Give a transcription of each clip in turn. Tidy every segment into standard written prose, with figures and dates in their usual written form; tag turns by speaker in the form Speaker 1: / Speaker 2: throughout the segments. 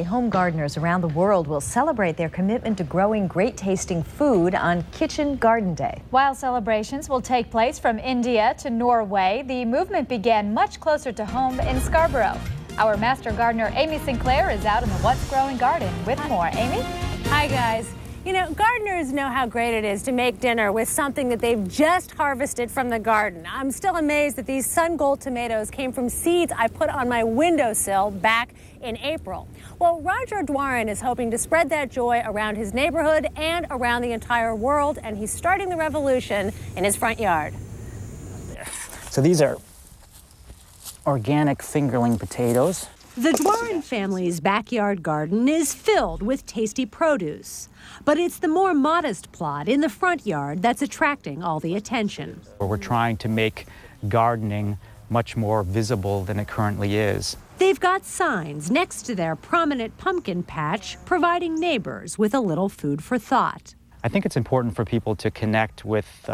Speaker 1: Home gardeners around the world will celebrate their commitment to growing great-tasting food on Kitchen Garden Day.
Speaker 2: While celebrations will take place from India to Norway, the movement began much closer to home in Scarborough. Our master gardener, Amy Sinclair, is out in the What's Growing garden with more. Amy?
Speaker 3: Hi, guys. You know, gardeners know how great it is to make dinner with something that they've just harvested from the garden. I'm still amazed that these Sun Gold tomatoes came from seeds I put on my windowsill back in April. Well, Roger Dwarin is hoping to spread that joy around his neighborhood and around the entire world, and he's starting the revolution in his front yard.
Speaker 4: So these are organic fingerling potatoes.
Speaker 3: The Dwarin family's backyard garden is filled with tasty produce. But it's the more modest plot in the front yard that's attracting all the attention.
Speaker 4: We're trying to make gardening much more visible than it currently is.
Speaker 3: They've got signs next to their prominent pumpkin patch, providing neighbors with a little food for thought.
Speaker 4: I think it's important for people to connect with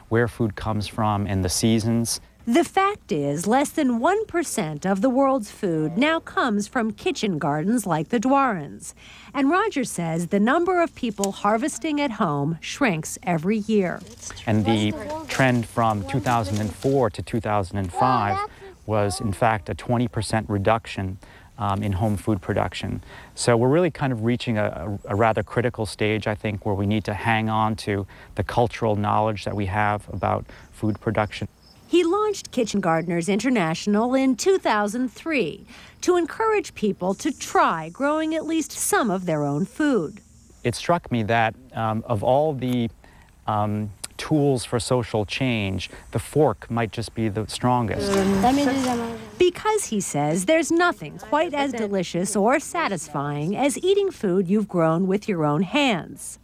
Speaker 4: where food comes from and the seasons.
Speaker 3: The fact is, less than 1% of the world's food now comes from kitchen gardens like the Dwarins. And Roger says the number of people harvesting at home shrinks every year.
Speaker 4: And the trend from 2004 to 2005 was, in fact, a 20% reduction in home food production. So we're really kind of reaching a rather critical stage, I think, where we need to hang on to the cultural knowledge that we have about food production.
Speaker 3: He launched Kitchen Gardeners International in 2003 to encourage people to try growing at least some of their own food.
Speaker 4: It struck me that of all the tools for social change, the fork might just be the strongest.
Speaker 3: Because, he says, there's nothing quite as delicious or satisfying as eating food you've grown with your own hands.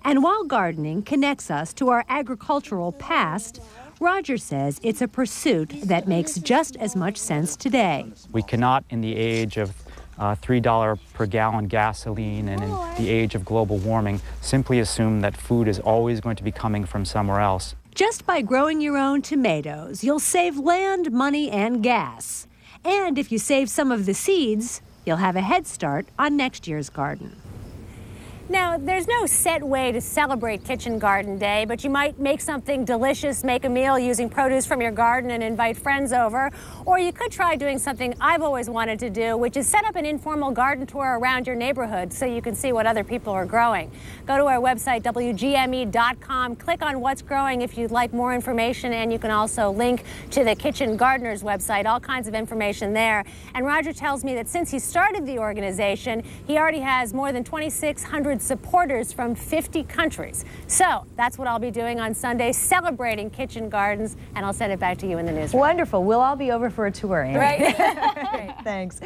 Speaker 3: And while gardening connects us to our agricultural past, Roger says it's a pursuit that makes just as much sense today.
Speaker 4: We cannot, in the age of $3 per gallon gasoline and in the age of global warming, simply assume that food is always going to be coming from somewhere else.
Speaker 3: Just by growing your own tomatoes, you'll save land, money, and gas. And if you save some of the seeds, you'll have a head start on next year's garden. Now, there's no set way to celebrate Kitchen Garden Day, but you might make something delicious, make a meal using produce from your garden and invite friends over. Or you could try doing something I've always wanted to do, which is set up an informal garden tour around your neighborhood so you can see what other people are growing. Go to our website, WGME.com, click on What's Growing if you'd like more information, and you can also link to the Kitchen Gardeners website, all kinds of information there. And Roger tells me that since he started the organization, he already has more than 2,600 supporters from 50 countries. So that's what I'll be doing on Sunday, celebrating kitchen gardens, and I'll send it back to you in the newsroom.
Speaker 1: Wonderful. We'll all be over for a tour, Amy.
Speaker 3: Right?
Speaker 1: Thanks.